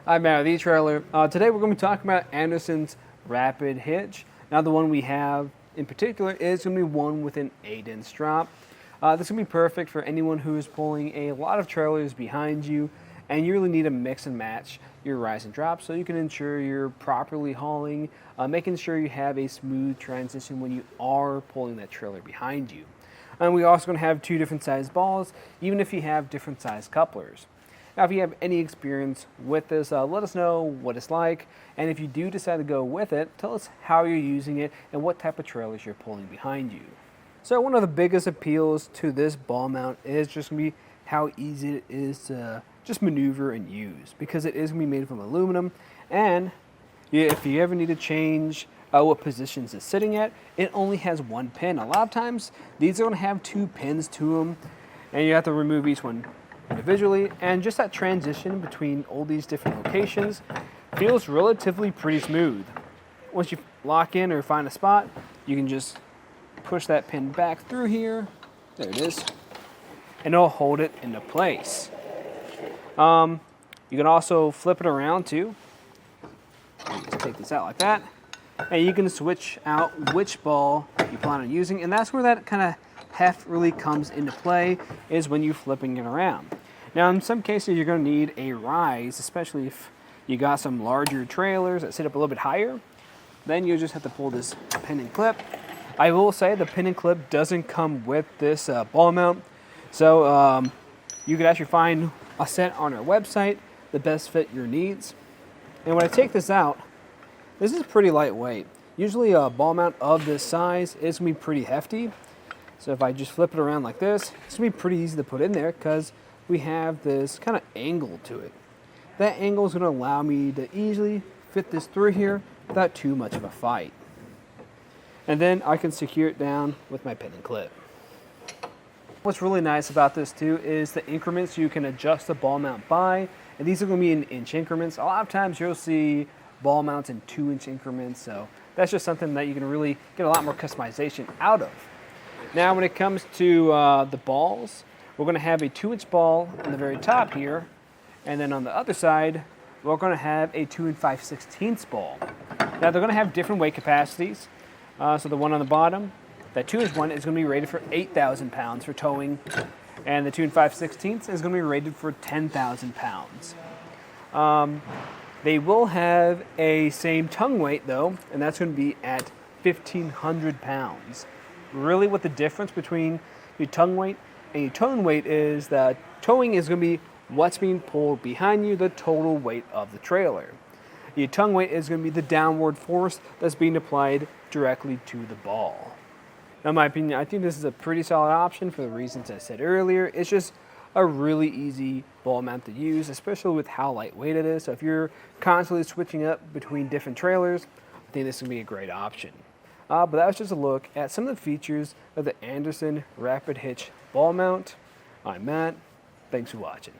I'm Matt with etrailer. Today we're going to be talking about Andersen's rapid hitch. Now the one we have in particular is going to be one with an 8-inch drop. This is going to be perfect for anyone who is pulling a lot of trailers behind you and you really need to mix and match your rise and drop so you can ensure you're properly hauling, making sure you have a smooth transition when you are pulling that trailer behind you. And we're also going to have two different size balls, even if you have different size couplers. Now, if you have any experience with this, let us know what it's like. And if you do decide to go with it, tell us how you're using it and what type of trailers you're pulling behind you. So one of the biggest appeals to this ball mount is just going to be how easy it is to just maneuver and use, because it is going to be made from aluminum. And if you ever need to change what positions it's sitting at, it only has one pin. A lot of times, these are going to have two pins to them, and you have to remove each one individually, and just that transition between all these different locations feels relatively pretty smooth. Once you lock in or find a spot, you can just push that pin back through here. There it is. And it'll hold it into place. You can also flip it around too. Just take this out like that. And you can switch out which ball you plan on using, and that's where that kind of heft really comes into play, is when you're flipping it around. Now in some cases you're going to need a rise, especially if you got some larger trailers that sit up a little bit higher. Then you just have to pull this pin and clip. I will say the pin and clip doesn't come with this ball mount, so you can actually find a set on our website that best fit your needs. And when I take this out, this is pretty lightweight. Usually a ball mount of this size is going to be pretty hefty. So if I just flip it around like this, it's going to be pretty easy to put in there because we have this kind of angle to it. That angle is going to allow me to easily fit this through here without too much of a fight. And then I can secure it down with my pin and clip. What's really nice about this too is the increments you can adjust the ball mount by, and these are going to be in inch increments. A lot of times you'll see ball mounts in 2-inch increments, so that's just something that you can really get a lot more customization out of. Now when it comes to the balls, we're going to have a 2-inch ball on the very top here, and then on the other side we're going to have a 2 5/16 ball. Now they're going to have different weight capacities. So the one on the bottom, that 2-inch one, is going to be rated for 8,000 pounds for towing, and the 2 5/16 is going to be rated for 10,000 pounds. They will have a same tongue weight though, and that's going to be at 1,500 pounds. Really what the difference between your tongue weight and your towing weight is that towing is going to be what's being pulled behind you, the total weight of the trailer. Your tongue weight is going to be the downward force that's being applied directly to the ball. Now in my opinion, I think this is a pretty solid option for the reasons I said earlier. It's just a really easy ball mount to use, especially with how lightweight it is. So if you're constantly switching up between different trailers, I think this is going to be a great option. But that was just a look at some of the features of the Andersen Rapid Hitch Ball Mount. I'm Matt. Thanks for watching.